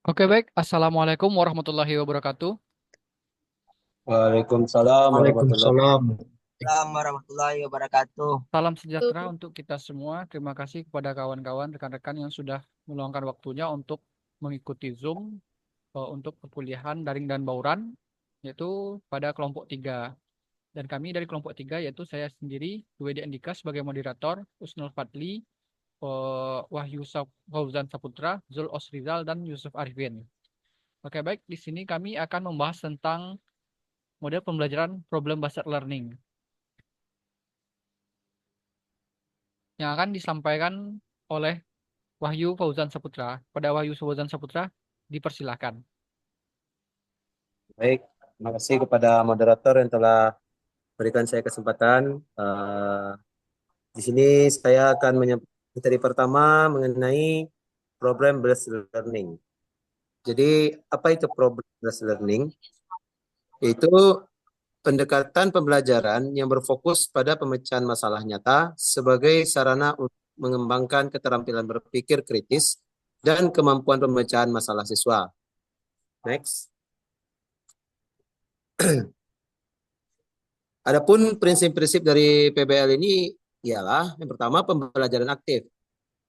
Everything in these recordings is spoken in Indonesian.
Oke, baik. Assalamualaikum warahmatullahi wabarakatuh. Waalaikumsalam warahmatullahi Waalaikumsalam. Assalamualaikum warahmatullahi wabarakatuh. Salam sejahtera untuk kita semua. Terima kasih kepada kawan-kawan, rekan-rekan yang sudah meluangkan waktunya untuk mengikuti Zoom untuk perkuliahan daring dan bauran, yaitu pada kelompok 3. Dan kami dari kelompok 3, yaitu saya sendiri, Duwedi Andika sebagai moderator, Usnul Fadli, Wahyu Fauzan Saputra, Zul Osrizal, dan Yusuf Arifin. Oke, baik. Di sini kami akan membahas tentang model pembelajaran problem based learning yang akan disampaikan oleh Wahyu Fauzan Saputra. Pada Wahyu Fauzan Saputra, dipersilahkan. Baik, terima kasih kepada moderator yang telah berikan saya kesempatan. Di sini saya akan menyampaikan materi pertama mengenai problem based learning. Jadi, apa itu problem based learning? Itu pendekatan pembelajaran yang berfokus pada pemecahan masalah nyata sebagai sarana untuk mengembangkan keterampilan berpikir kritis dan kemampuan pemecahan masalah siswa. Next. Adapun prinsip-prinsip dari PBL ini ialah yang pertama pembelajaran aktif.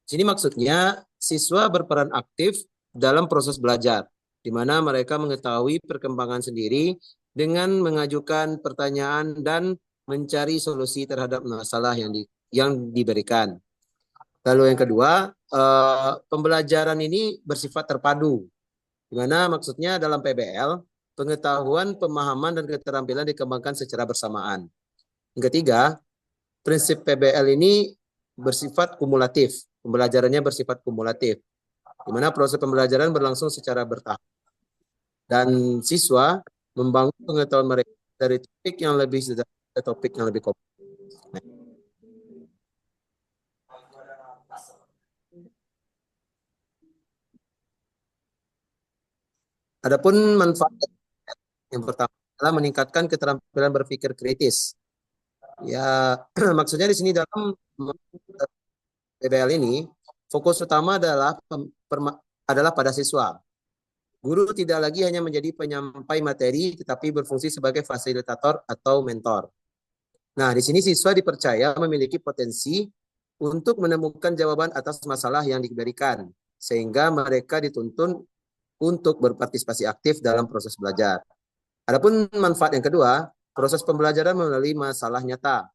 Sini maksudnya siswa berperan aktif dalam proses belajar, di mana mereka mengetahui perkembangan sendiri dengan mengajukan pertanyaan dan mencari solusi terhadap masalah yang diberikan. Lalu yang kedua, pembelajaran ini bersifat terpadu, di mana maksudnya dalam PBL pengetahuan, pemahaman, dan keterampilan dikembangkan secara bersamaan. Yang ketiga, prinsip PBL ini bersifat kumulatif. Pembelajarannya bersifat kumulatif, di mana proses pembelajaran berlangsung secara bertahap. Dan siswa membangun pengetahuan mereka dari topik yang lebih sederhana ke topik yang lebih kompleks. Adapun manfaat yang pertama adalah meningkatkan keterampilan berpikir kritis. Ya, maksudnya di sini dalam PBL ini fokus utama adalah pada siswa. Guru tidak lagi hanya menjadi penyampai materi, tetapi berfungsi sebagai fasilitator atau mentor. Nah, di sini siswa dipercaya memiliki potensi untuk menemukan jawaban atas masalah yang diberikan, sehingga mereka dituntun untuk berpartisipasi aktif dalam proses belajar. Adapun manfaat yang kedua, proses pembelajaran melalui masalah nyata.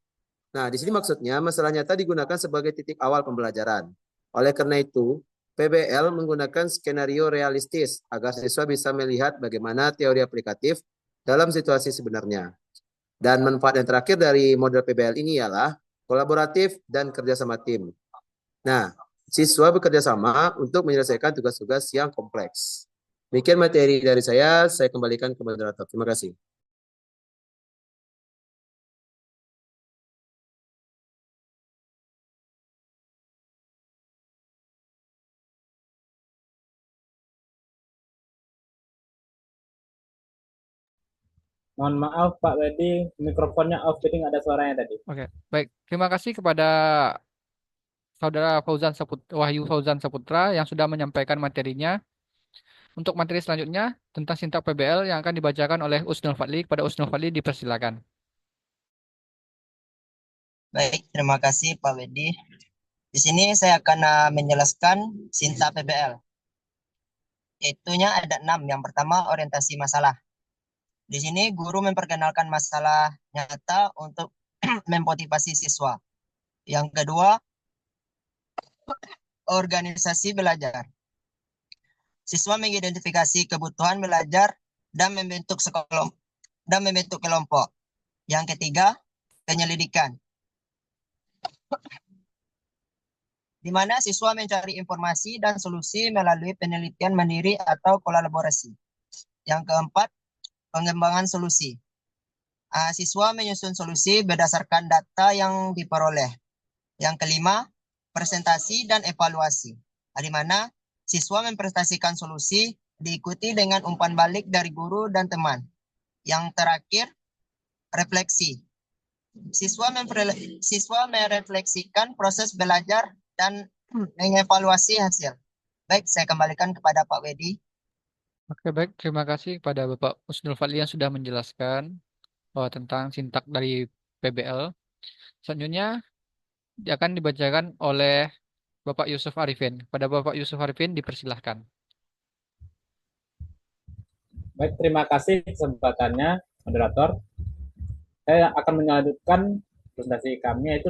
Nah, di sini maksudnya masalah nyata digunakan sebagai titik awal pembelajaran. Oleh karena itu, PBL menggunakan skenario realistis agar siswa bisa melihat bagaimana teori aplikatif dalam situasi sebenarnya. Dan manfaat yang terakhir dari model PBL ini ialah kolaboratif dan kerjasama tim. Nah, siswa bekerja sama untuk menyelesaikan tugas-tugas yang kompleks. Demikian materi dari saya kembalikan ke moderator. Terima kasih. Mohon maaf Pak Wedi, mikrofonnya off jadi nggak ada suaranya tadi. Oke, baik. Terima kasih kepada Saudara Wahyu Fauzan Saputra yang sudah menyampaikan materinya. Untuk materi selanjutnya tentang sintak PBL yang akan dibacakan oleh Usnul Fadli. Kepada Usnul Fadli dipersilakan. Baik, terima kasih Pak Wedi. Di sini saya akan menjelaskan Sinta PBL. Itunya ada 6. Yang pertama, orientasi masalah. Di sini guru memperkenalkan masalah nyata untuk memotivasi siswa. Yang kedua, organisasi belajar. Siswa mengidentifikasi kebutuhan belajar dan membentuk kelompok. Yang ketiga, penyelidikan, di mana siswa mencari informasi dan solusi melalui penelitian mandiri atau kolaborasi. Yang keempat, pengembangan solusi. Siswa menyusun solusi berdasarkan data yang diperoleh. Yang kelima, presentasi dan evaluasi, di mana siswa mempresentasikan solusi diikuti dengan umpan balik dari guru dan teman. Yang terakhir, refleksi. Siswa merefleksikan proses belajar dan mengevaluasi hasil. Baik, saya kembalikan kepada Pak Wedi. Oke, baik. Terima kasih kepada Bapak Husnul Fadli yang sudah menjelaskan tentang sintak dari PBL. Selanjutnya akan dibacakan oleh Bapak Yusuf Arifin. Pada Bapak Yusuf Arifin dipersilahkan. Baik, terima kasih kesempatannya, moderator. Saya akan melanjutkan presentasi kami yaitu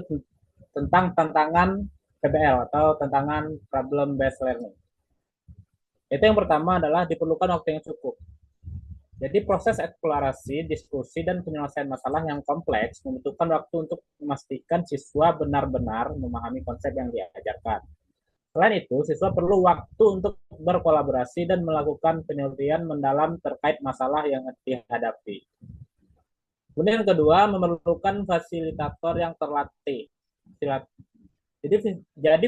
tentang tantangan PBL atau tantangan problem based learning. Itu yang pertama adalah diperlukan waktu yang cukup. Jadi proses eksplorasi, diskusi, dan penyelesaian masalah yang kompleks membutuhkan waktu untuk memastikan siswa benar-benar memahami konsep yang diajarkan. Selain itu, siswa perlu waktu untuk berkolaborasi dan melakukan penelitian mendalam terkait masalah yang dihadapi. Kemudian yang kedua, memerlukan fasilitator yang terlatih. Jadi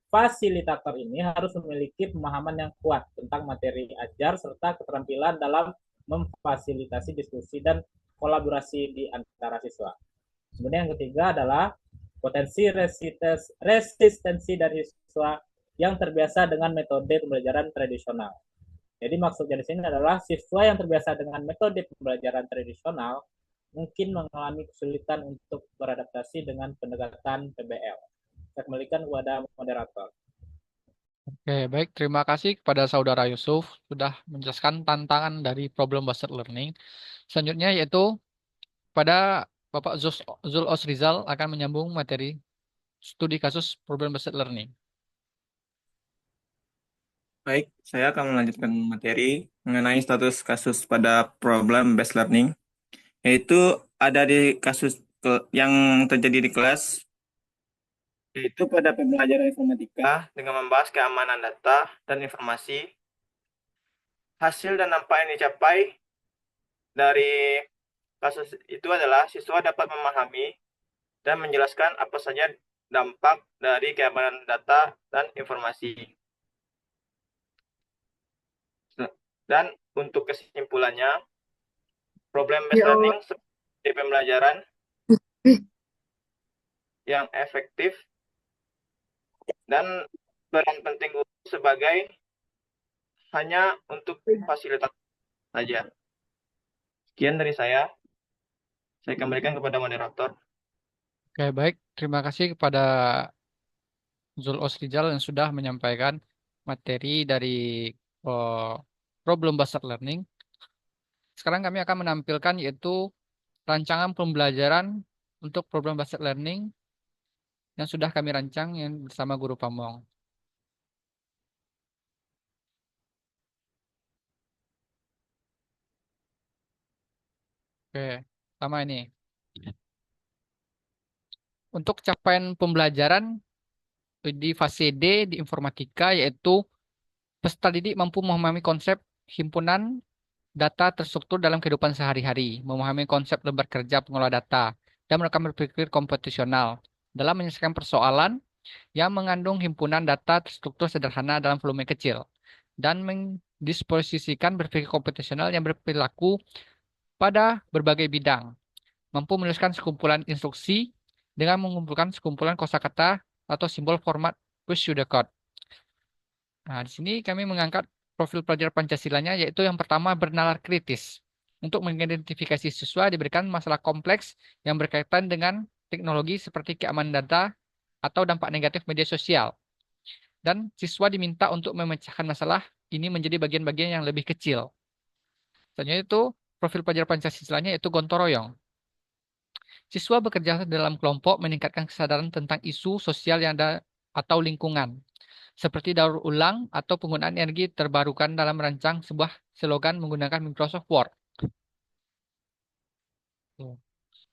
fasilitator ini harus memiliki pemahaman yang kuat tentang materi ajar serta keterampilan dalam memfasilitasi diskusi dan kolaborasi di antara siswa. Kemudian yang ketiga adalah potensi resistensi dari siswa yang terbiasa dengan metode pembelajaran tradisional. Jadi maksudnya di sini adalah siswa yang terbiasa dengan metode pembelajaran tradisional mungkin mengalami kesulitan untuk beradaptasi dengan pendekatan PBL. Saya kembalikan kepada moderator. Oke, baik. Terima kasih kepada Saudara Yusuf sudah menjelaskan tantangan dari problem based learning. Selanjutnya yaitu pada Bapak Zul Osrizal akan menyambung materi studi kasus problem based learning. Baik, saya akan melanjutkan materi mengenai status kasus pada problem based learning, yaitu ada di kasus yang terjadi di kelas, yaitu pada pembelajaran informatika dengan membahas keamanan data dan informasi. Hasil dan dampak yang dicapai dari kasus itu adalah siswa dapat memahami dan menjelaskan apa saja dampak dari keamanan data dan informasi. Dan untuk kesimpulannya, problem based learning sebagai pembelajaran yang efektif dan peran penting sebagai hanya untuk fasilitas saja. Sekian dari saya kembalikan kepada moderator. Oke, baik. Terima kasih kepada Zul Osrizal yang sudah menyampaikan materi dari problem based learning. Sekarang kami akan menampilkan yaitu rancangan pembelajaran untuk problem based learning yang sudah kami rancang yang bersama Guru Pamong. Oke, sama ini. Untuk capaian pembelajaran di fase D di informatika yaitu peserta didik mampu memahami konsep himpunan data terstruktur dalam kehidupan sehari-hari, memahami konsep lembar kerja pengelola data, dan mereka berpikir komputasional dalam menyelesaikan persoalan yang mengandung himpunan data terstruktur sederhana dalam volume kecil, dan mendisposisikan berpikir komputasional yang berperilaku pada berbagai bidang, mampu menuliskan sekumpulan instruksi dengan mengumpulkan sekumpulan kosakata atau simbol format pseudocode. Nah, di sini kami mengangkat profil pelajar Pancasilanya, yaitu yang pertama bernalar kritis. Untuk mengidentifikasi siswa diberikan masalah kompleks yang berkaitan dengan teknologi seperti keamanan data atau dampak negatif media sosial. Dan siswa diminta untuk memecahkan masalah ini menjadi bagian-bagian yang lebih kecil. Selanjutnya itu profil pelajar Pancasilanya yaitu gontoroyong. Siswa bekerja dalam kelompok meningkatkan kesadaran tentang isu sosial yang ada atau lingkungan, seperti daur ulang atau penggunaan energi terbarukan dalam merancang sebuah slogan menggunakan Microsoft Word.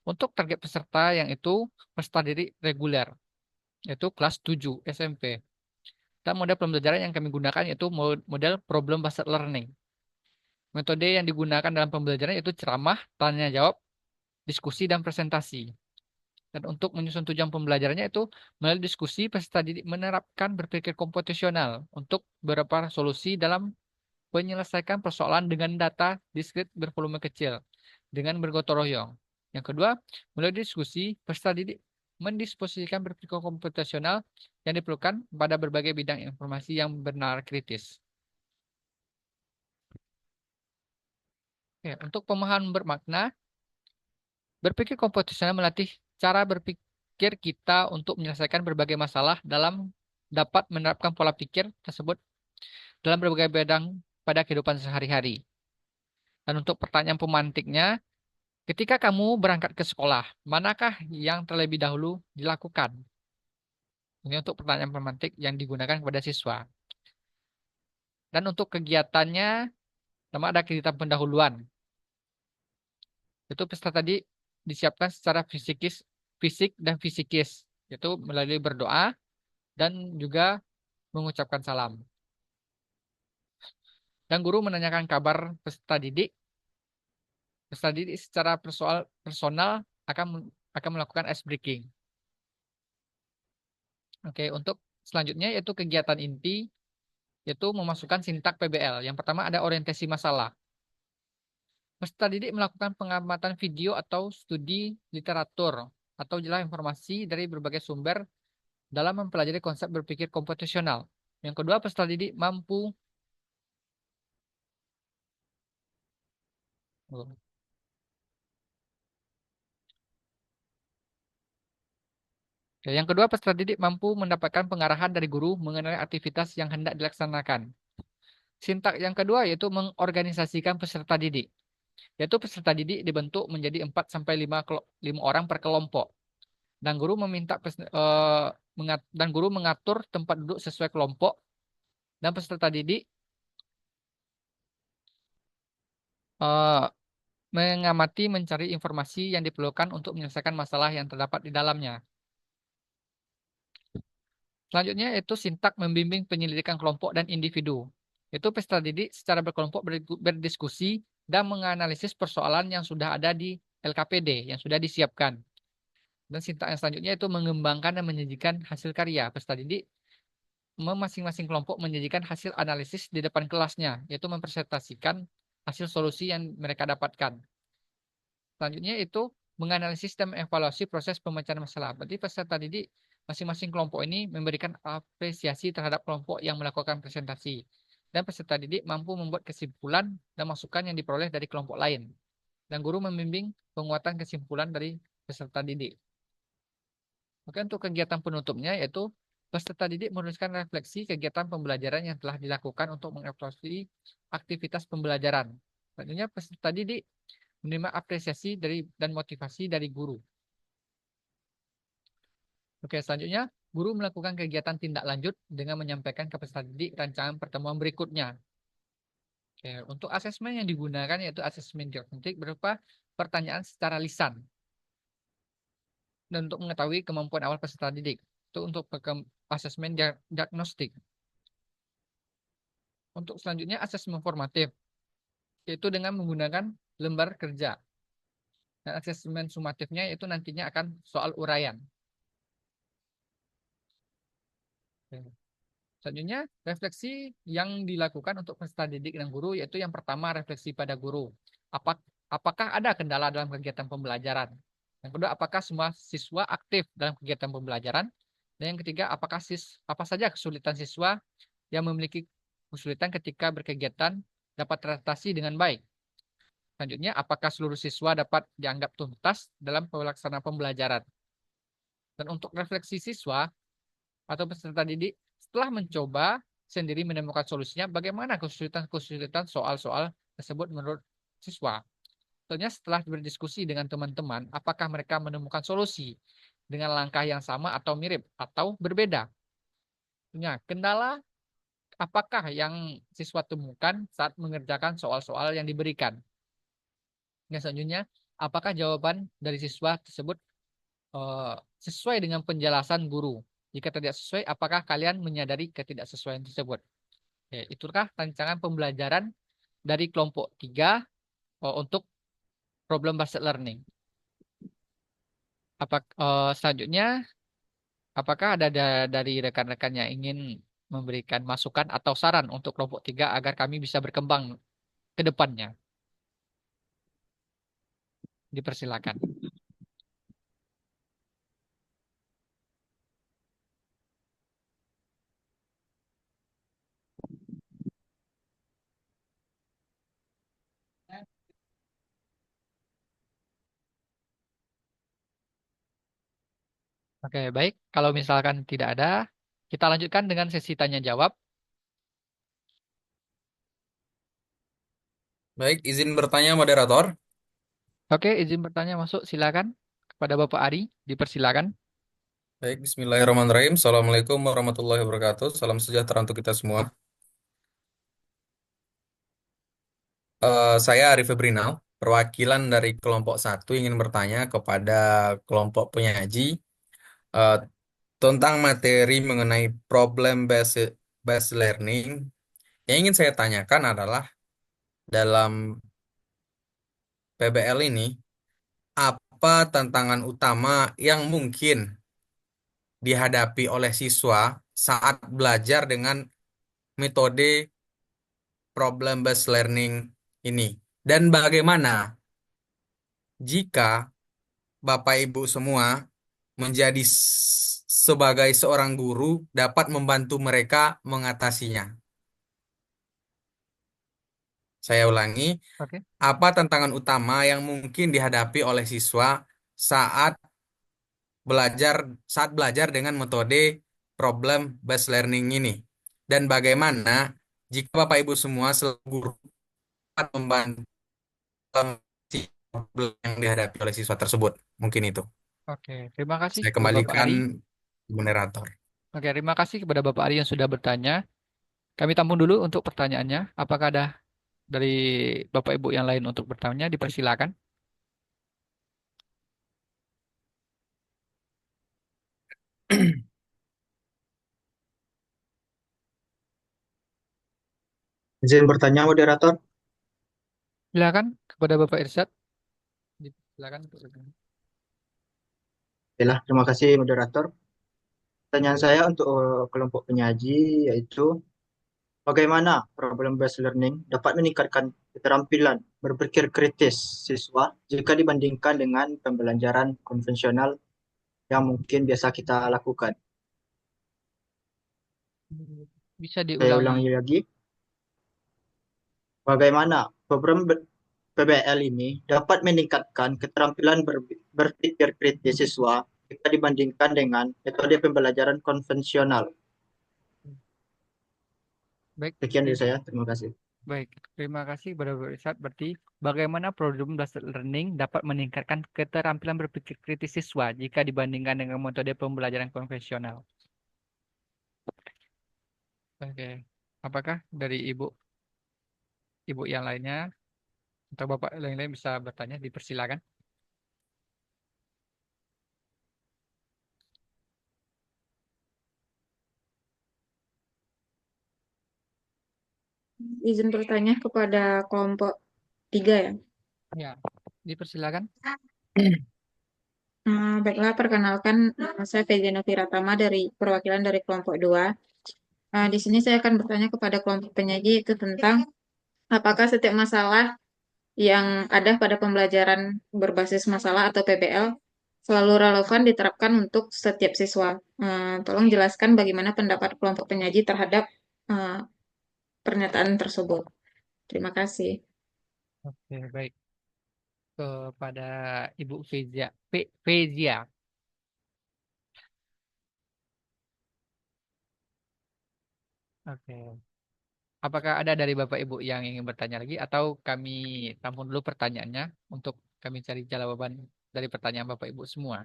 Untuk target peserta yang itu peserta didik reguler, yaitu kelas 7 SMP. Dan model pembelajaran yang kami gunakan yaitu model problem based learning. Metode yang digunakan dalam pembelajaran yaitu ceramah, tanya jawab, diskusi, dan presentasi. Dan untuk menyusun tujuan pembelajarannya itu melalui diskusi peserta didik menerapkan berpikir komputasional untuk beberapa solusi dalam menyelesaikan persoalan dengan data diskrit bervolume kecil dengan bergotong royong. Yang kedua, melalui diskusi peserta didik mendisposisikan berpikir komputasional yang diperlukan pada berbagai bidang informasi yang benar kritis. Oke, untuk pemahaman bermakna, berpikir komposisional melatih cara berpikir kita untuk menyelesaikan berbagai masalah dalam dapat menerapkan pola pikir tersebut dalam berbagai bidang pada kehidupan sehari-hari. Dan untuk pertanyaan pemantiknya, ketika kamu berangkat ke sekolah, manakah yang terlebih dahulu dilakukan? Ini untuk pertanyaan pemantik yang digunakan kepada siswa. Dan untuk kegiatannya, nama ada kegiatan pendahuluan. Itu peserta tadi disiapkan secara fisik dan fisikis, yaitu melalui berdoa dan juga mengucapkan salam. Dan guru menanyakan kabar peserta didik. Peserta didik secara personal akan melakukan ice breaking. Oke, untuk selanjutnya yaitu kegiatan inti, yaitu memasukkan sintak PBL. Yang pertama ada orientasi masalah. Peserta didik melakukan pengamatan video atau studi literatur atau jelas informasi dari berbagai sumber dalam mempelajari konsep berpikir komputasional. Yang kedua, peserta didik mampu Yang kedua, peserta didik mampu mendapatkan pengarahan dari guru mengenai aktivitas yang hendak dilaksanakan. Sintak yang kedua yaitu mengorganisasikan peserta didik. Yaitu peserta didik dibentuk menjadi 4 sampai 5 orang per kelompok. Dan guru dan guru mengatur tempat duduk sesuai kelompok dan peserta didik eh, mengamati mencari informasi yang diperlukan untuk menyelesaikan masalah yang terdapat di dalamnya. Selanjutnya yaitu sintak membimbing penyelidikan kelompok dan individu. Itu peserta didik secara berkelompok berdiskusi dan menganalisis persoalan yang sudah ada di LKPD yang sudah disiapkan. Dan sintak yang selanjutnya itu mengembangkan dan menyajikan hasil karya. Peserta didik masing-masing kelompok menyajikan hasil analisis di depan kelasnya, yaitu mempresentasikan hasil solusi yang mereka dapatkan. Selanjutnya itu menganalisis dan mengevaluasi proses pemecahan masalah. Berarti peserta didik masing-masing kelompok ini memberikan apresiasi terhadap kelompok yang melakukan presentasi. Dan peserta didik mampu membuat kesimpulan dan masukan yang diperoleh dari kelompok lain. Dan guru membimbing penguatan kesimpulan dari peserta didik. Oke, untuk kegiatan penutupnya yaitu peserta didik menuliskan refleksi kegiatan pembelajaran yang telah dilakukan untuk mengevaluasi aktivitas pembelajaran. Selanjutnya peserta didik menerima apresiasi dan motivasi dari guru. Oke, selanjutnya guru melakukan kegiatan tindak lanjut dengan menyampaikan ke peserta didik rancangan pertemuan berikutnya. Oke, untuk asesmen yang digunakan yaitu asesmen diagnostik berupa pertanyaan secara lisan dan untuk mengetahui kemampuan awal peserta didik. Itu untuk asesmen diagnostik. Untuk selanjutnya asesmen formatif yaitu dengan menggunakan lembar kerja. Dan asesmen sumatifnya itu nantinya akan soal uraian. Selanjutnya, refleksi yang dilakukan untuk peserta didik dan guru yaitu yang pertama refleksi pada guru. Apakah ada kendala dalam kegiatan pembelajaran? Yang kedua, apakah semua siswa aktif dalam kegiatan pembelajaran? Dan yang ketiga, apa saja kesulitan siswa yang memiliki kesulitan ketika berkegiatan dapat teratasi dengan baik? Selanjutnya, apakah seluruh siswa dapat dianggap tuntas dalam pelaksanaan pembelajaran? Dan untuk refleksi siswa atau peserta didik setelah mencoba sendiri menemukan solusinya, bagaimana kesulitan-kesulitan soal-soal tersebut menurut siswa. Tentunya setelah berdiskusi dengan teman-teman, apakah mereka menemukan solusi dengan langkah yang sama atau mirip atau berbeda. Tentunya kendala apakah yang siswa temukan saat mengerjakan soal-soal yang diberikan. Yang selanjutnya, apakah jawaban dari siswa tersebut sesuai dengan penjelasan guru? Jika tidak sesuai, apakah kalian menyadari ketidaksesuaian tersebut? Ya, itulah rancangan pembelajaran dari kelompok 3 untuk problem based learning. Selanjutnya, apakah ada dari rekan-rekan yang ingin memberikan masukan atau saran untuk kelompok 3 agar kami bisa berkembang ke depannya? Dipersilakan. Oke, baik. Kalau misalkan tidak ada, kita lanjutkan dengan sesi tanya jawab. Baik, izin bertanya moderator. Oke, izin bertanya masuk. Silakan kepada Bapak Ari, dipersilakan. Baik, Bismillahirrahmanirrahim. Assalamualaikum warahmatullahi wabarakatuh. Salam sejahtera untuk kita semua. Saya Arif Febrinal, perwakilan dari kelompok satu ingin bertanya kepada kelompok penyaji eh, tentang materi mengenai problem based learning. Yang ingin saya tanyakan adalah dalam PBL ini apa tantangan utama yang mungkin dihadapi oleh siswa saat belajar dengan metode problem based learning ini, dan bagaimana jika Bapak Ibu semua menjadi sebagai seorang guru dapat membantu mereka mengatasinya. Saya ulangi, Oke. apa tantangan utama yang mungkin dihadapi oleh siswa saat belajar dengan metode problem based learning ini, dan bagaimana jika Bapak Ibu semua selaku guru dapat membantu problem yang dihadapi oleh siswa tersebut. Mungkin itu. Oke, terima kasih Saya kepada Bapak kembalikan Ari. moderator. Oke, terima kasih kepada Bapak Ari yang sudah bertanya. Kami tampung dulu untuk pertanyaannya. Apakah ada dari Bapak Ibu yang lain untuk bertanya? Dipersilakan. Izin bertanya moderator. Silakan kepada Bapak Irsyad. Silakan untuk bertanya. Baiklah, terima kasih moderator. Pertanyaan saya untuk kelompok penyaji yaitu bagaimana problem based learning dapat meningkatkan keterampilan berpikir kritis siswa jika dibandingkan dengan pembelajaran konvensional yang mungkin biasa kita lakukan. Bisa Saya diulangi. ulangi lagi, bagaimana program PBL ini dapat meningkatkan keterampilan berpikir kritis siswa jika dibandingkan dengan metode pembelajaran konvensional. Baik, Sekian dari saya, terima kasih. baik. Terima kasih kepada Bapak Irsyad. Berarti bagaimana problem based learning dapat meningkatkan keterampilan berpikir kritis siswa jika dibandingkan dengan metode pembelajaran konvensional? Oke. Apakah dari ibu yang lainnya atau bapak yang lain bisa bertanya? Dipersilakan. Izin bertanya kepada kelompok 3 ya. Ya, dipersilakan. Baiklah, perkenalkan saya Fezia Firatama dari perwakilan dari kelompok 2. Di sini saya akan bertanya kepada kelompok penyaji itu tentang apakah setiap masalah yang ada pada pembelajaran berbasis masalah atau PBL selalu relevan diterapkan untuk setiap siswa. Tolong jelaskan bagaimana pendapat kelompok penyaji terhadap eh, pernyataan tersebut. Terima kasih. Oke, baik. Kepada Ibu Fezia. Fezia. Oke. Apakah ada dari Bapak Ibu yang ingin bertanya lagi atau kami tampung dulu pertanyaannya untuk kami cari jawaban dari pertanyaan Bapak Ibu semua?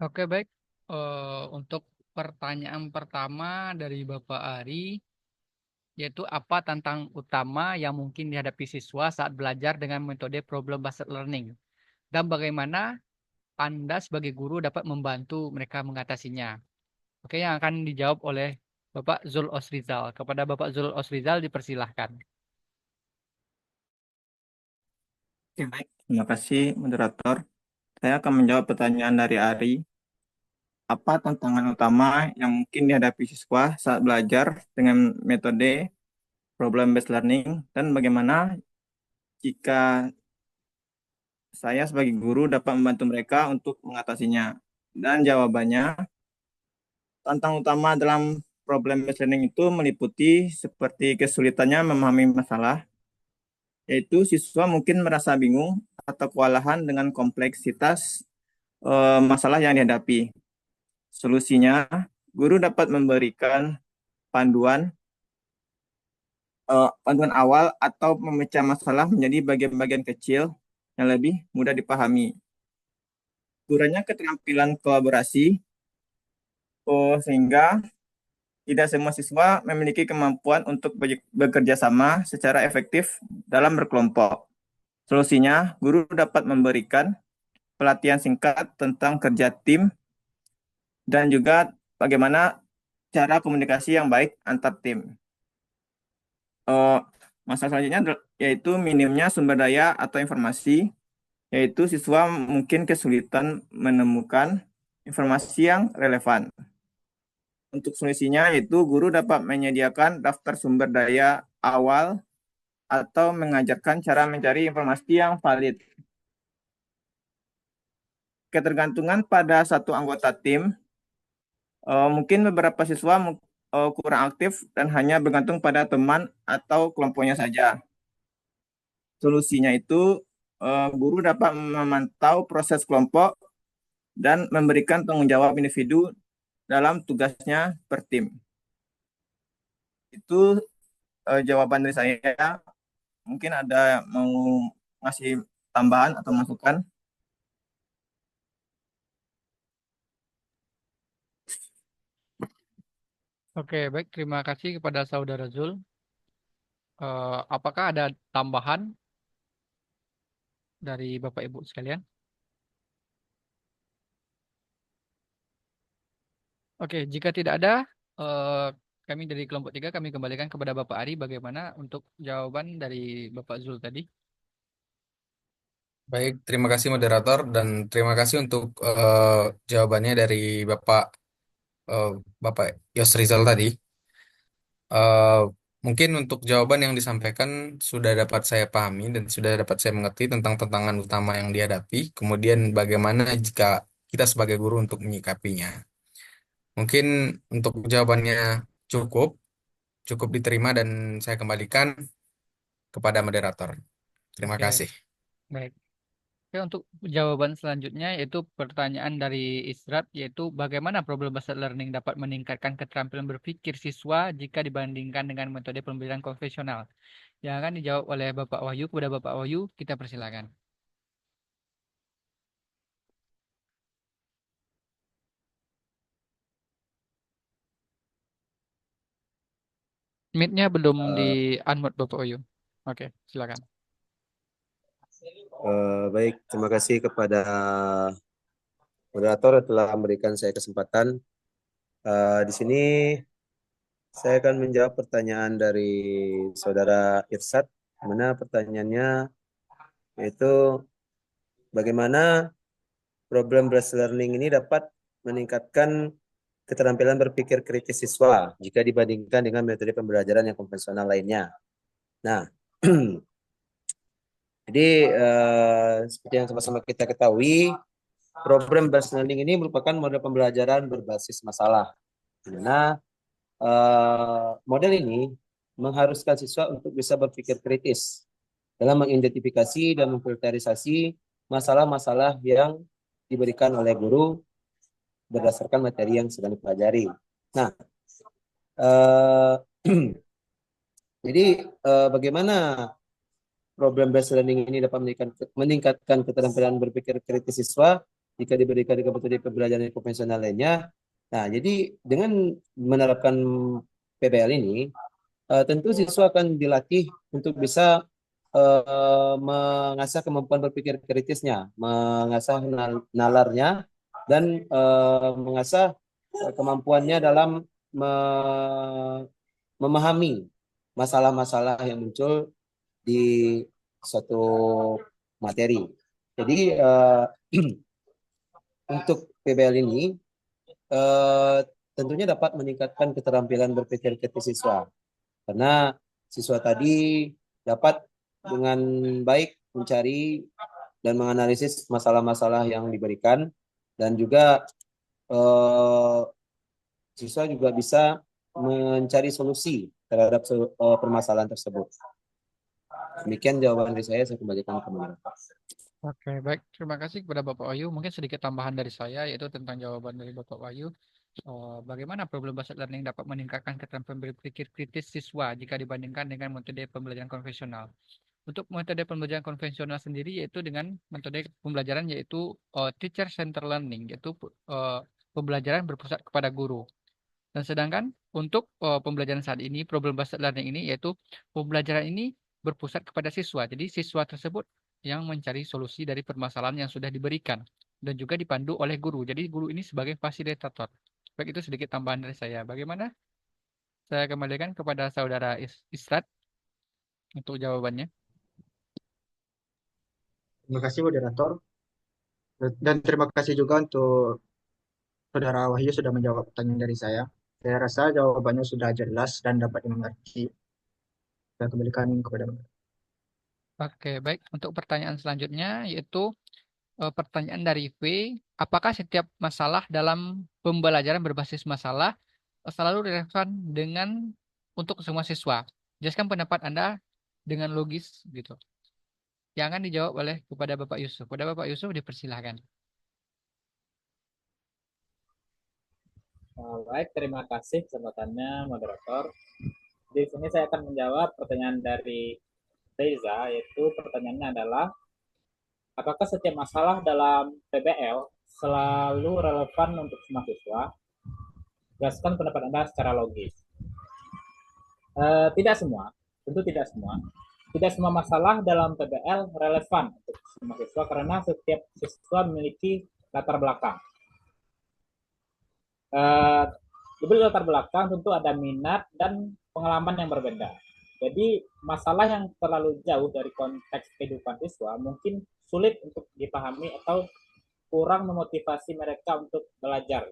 Oke, baik. Untuk pertanyaan pertama dari Bapak Ari, yaitu apa tantangan utama yang mungkin dihadapi siswa saat belajar dengan metode problem based learning dan bagaimana Anda sebagai guru dapat membantu mereka mengatasinya. Oke, yang akan dijawab oleh Bapak Zul Osrizal. Kepada Bapak Zul Osrizal dipersilahkan. Oke, baik. Terima kasih, moderator. Saya akan menjawab pertanyaan dari Ari. Apa tantangan utama yang mungkin dihadapi siswa saat belajar dengan metode problem-based learning dan bagaimana jika saya sebagai guru dapat membantu mereka untuk mengatasinya? Dan jawabannya, tantangan utama dalam problem-based learning itu meliputi seperti kesulitannya memahami masalah, yaitu siswa mungkin merasa bingung atau kewalahan dengan kompleksitas masalah yang dihadapi. Solusinya, guru dapat memberikan panduan panduan awal atau memecah masalah menjadi bagian-bagian kecil yang lebih mudah dipahami. Kurangnya keterampilan kolaborasi, sehingga tidak semua siswa memiliki kemampuan untuk bekerja sama secara efektif dalam berkelompok. Solusinya, guru dapat memberikan pelatihan singkat tentang kerja tim dan juga bagaimana cara komunikasi yang baik antar tim. Masalah selanjutnya yaitu minimnya sumber daya atau informasi, yaitu siswa mungkin kesulitan menemukan informasi yang relevan. Untuk solusinya yaitu guru dapat menyediakan daftar sumber daya awal atau mengajarkan cara mencari informasi yang valid. Ketergantungan pada satu anggota tim, mungkin beberapa siswa kurang aktif dan hanya bergantung pada teman atau kelompoknya saja. Solusinya itu guru dapat memantau proses kelompok dan memberikan tanggung jawab individu dalam tugasnya per tim. Itu jawaban dari saya. Mungkin ada mau ngasih tambahan atau masukan? Oke, baik. Terima kasih kepada Saudara Zul. Apakah ada tambahan dari Bapak Ibu sekalian? Oke, jika tidak ada, kami dari kelompok 3 kami kembalikan kepada Bapak Ari bagaimana untuk jawaban dari Bapak Zul tadi. Baik, terima kasih moderator dan terima kasih untuk jawabannya dari Bapak eh, Bapak Yosrizal tadi. Eh, Mungkin untuk jawaban yang disampaikan sudah dapat saya pahami dan sudah dapat saya mengerti tentang tantangan utama yang dihadapi. Kemudian bagaimana jika kita sebagai guru untuk menyikapinya. Mungkin untuk jawabannya cukup, cukup diterima dan saya kembalikan kepada moderator. Terima Oke, kasih. baik. Oke, untuk jawaban selanjutnya yaitu pertanyaan dari Israt, yaitu bagaimana problem based learning dapat meningkatkan keterampilan berpikir siswa jika dibandingkan dengan metode pembelajaran konvensional. Yang akan dijawab oleh Bapak Wahyu. Kepada Bapak Wahyu, kita persilakan. Mic-nya belum di unmute Bapak Wahyu. Oke, silakan. Baik, terima kasih kepada moderator yang telah memberikan saya kesempatan. Di sini saya akan menjawab pertanyaan dari Saudara Irsad, mana pertanyaannya yaitu bagaimana problem based learning ini dapat meningkatkan keterampilan berpikir kritis siswa jika dibandingkan dengan metode pembelajaran yang konvensional lainnya. Nah, jadi seperti yang sama-sama kita ketahui, problem based learning ini merupakan model pembelajaran berbasis masalah, di mana model ini mengharuskan siswa untuk bisa berpikir kritis dalam mengidentifikasi dan memfilterisasi masalah-masalah yang diberikan oleh guru berdasarkan materi yang sedang dipelajari. Nah, jadi bagaimana problem based learning ini dapat meningkatkan keterampilan berpikir kritis siswa jika diberikan dengan metode pembelajaran konvensional lainnya. Nah, jadi dengan menerapkan PBL ini, tentu siswa akan dilatih untuk bisa mengasah kemampuan berpikir kritisnya, mengasah nalarnya, dan mengasah kemampuannya dalam memahami masalah-masalah yang muncul di suatu materi. Jadi untuk PBL ini tentunya dapat meningkatkan keterampilan berpikir kritis siswa, karena siswa tadi dapat dengan baik mencari dan menganalisis masalah-masalah yang diberikan, dan juga eh, siswa juga bisa mencari solusi terhadap permasalahan tersebut. Demikian jawaban dari saya kembalikan ke moderator. Oke, baik. Terima kasih kepada Bapak Wahyu. Mungkin sedikit tambahan dari saya, yaitu tentang jawaban dari Bapak Wahyu. Bagaimana problem-based learning dapat meningkatkan keterampilan berpikir kritis siswa jika dibandingkan dengan metode pembelajaran konvensional. Untuk metode pembelajaran konvensional sendiri, yaitu dengan metode pembelajaran yaitu teacher center learning, yaitu pembelajaran berpusat kepada guru. Dan sedangkan untuk pembelajaran saat ini, problem-based learning ini, yaitu pembelajaran ini berpusat kepada siswa. Jadi siswa tersebut yang mencari solusi dari permasalahan yang sudah diberikan dan juga dipandu oleh guru. Jadi guru ini sebagai fasilitator. Baik, itu sedikit tambahan dari saya. Bagaimana? Saya kembalikan kepada saudara Israt untuk jawabannya. Terima kasih moderator, dan terima kasih juga untuk Saudara Wahyu sudah menjawab pertanyaan dari saya. Saya rasa jawabannya sudah jelas dan dapat dimengerti. Saya kembalikan kepada moderator. Oke, baik. Untuk pertanyaan selanjutnya yaitu pertanyaan dari V. Apakah setiap masalah dalam pembelajaran berbasis masalah selalu relevan dengan untuk semua siswa? Jelaskan pendapat Anda dengan logis gitu. Yang akan dijawab oleh kepada Bapak Yusuf. Kepada Bapak Yusuf dipersilahkan. Baik, terima kasih kesempatannya moderator. Di sini saya akan menjawab pertanyaan dari Reza, yaitu pertanyaannya adalah apakah setiap masalah dalam PBL selalu relevan untuk semua siswa? Jelaskan pendapat Anda secara logis. Tidak semua, tentu tidak semua. Tidak semua masalah dalam PBL relevan untuk semua siswa karena setiap siswa memiliki latar belakang. Di latar belakang tentu ada minat dan pengalaman yang berbeda. Jadi masalah yang terlalu jauh dari konteks kehidupan siswa mungkin sulit untuk dipahami atau kurang memotivasi mereka untuk belajar.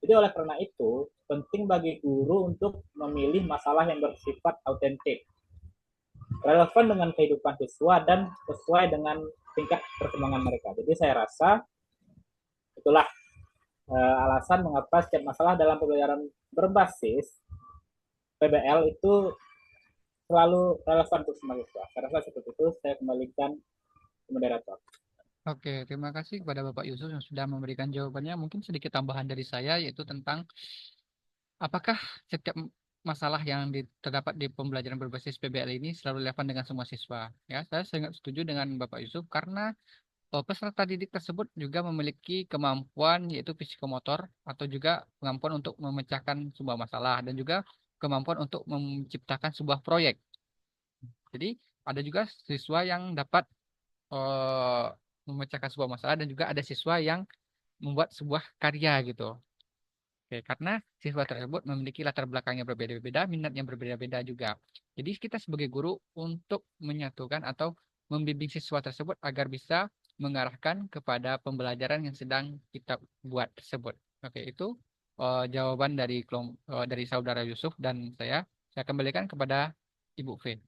Jadi oleh karena itu, penting bagi guru untuk memilih masalah yang bersifat autentik, relevan dengan kehidupan siswa dan sesuai dengan tingkat perkembangan mereka. Jadi saya rasa itulah alasan mengapa setiap masalah dalam pembelajaran berbasis PBL itu selalu relevan untuk semua siswa. Saya rasa seperti itu. Saya kembalikan ke moderator. Oke, terima kasih kepada Bapak Yusuf yang sudah memberikan jawabannya. Mungkin sedikit tambahan dari saya yaitu tentang apakah setiap masalah yang terdapat di pembelajaran berbasis PBL ini selalu relevan dengan semua siswa? Ya, saya sangat setuju dengan Bapak Yusuf karena peserta didik tersebut juga memiliki kemampuan yaitu psikomotor atau juga kemampuan untuk memecahkan sebuah masalah dan juga kemampuan untuk menciptakan sebuah proyek. Jadi ada juga siswa yang dapat eh, memecahkan sebuah masalah dan juga ada siswa yang membuat sebuah karya gitu. Oke, karena siswa tersebut memiliki latar belakang yang berbeda-beda, minat yang berbeda-beda juga. Jadi kita sebagai guru untuk menyatukan atau membimbing siswa tersebut agar bisa mengarahkan kepada pembelajaran yang sedang kita buat tersebut. Oke, itu jawaban dari saudara Yusuf dan saya. Saya kembalikan kepada Ibu V.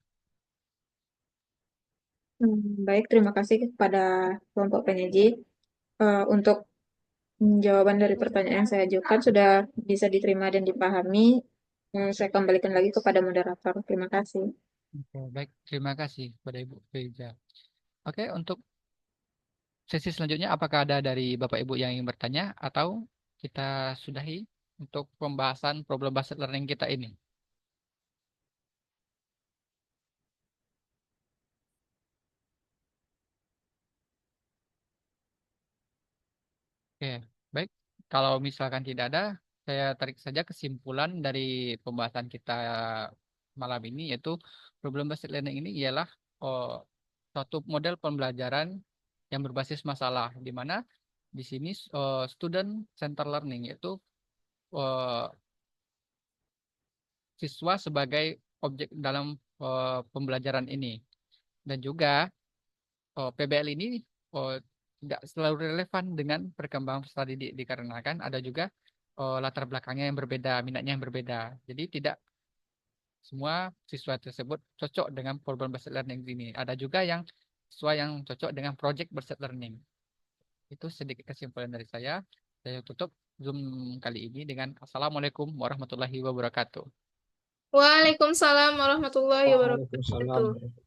Baik, terima kasih kepada kelompok penyaji. Untuk jawaban dari pertanyaan yang saya ajukan sudah bisa diterima dan dipahami. Saya kembalikan lagi kepada moderator. Terima kasih. Oke, baik, terima kasih kepada Ibu Feiza. Oke, untuk sesi selanjutnya apakah ada dari Bapak Ibu yang ingin bertanya atau kita sudahi untuk pembahasan problem based learning kita ini? Oke, baik. Kalau misalkan tidak ada, saya tarik saja kesimpulan dari pembahasan kita malam ini, yaitu problem based learning ini ialah suatu model pembelajaran yang berbasis masalah, di mana di sini student center learning, yaitu eh, siswa sebagai objek dalam pembelajaran ini. Dan juga PBL ini tidak selalu relevan dengan perkembangan peserta didik, dikarenakan ada juga latar belakangnya yang berbeda, minatnya yang berbeda. Jadi tidak semua siswa tersebut cocok dengan problem based learning ini. Ada juga yang siswa yang cocok dengan project based learning. Itu sedikit kesimpulan dari saya. Saya tutup Zoom kali ini dengan Assalamualaikum warahmatullahi wabarakatuh. Waalaikumsalam warahmatullahi Waalaikumsalam. wabarakatuh.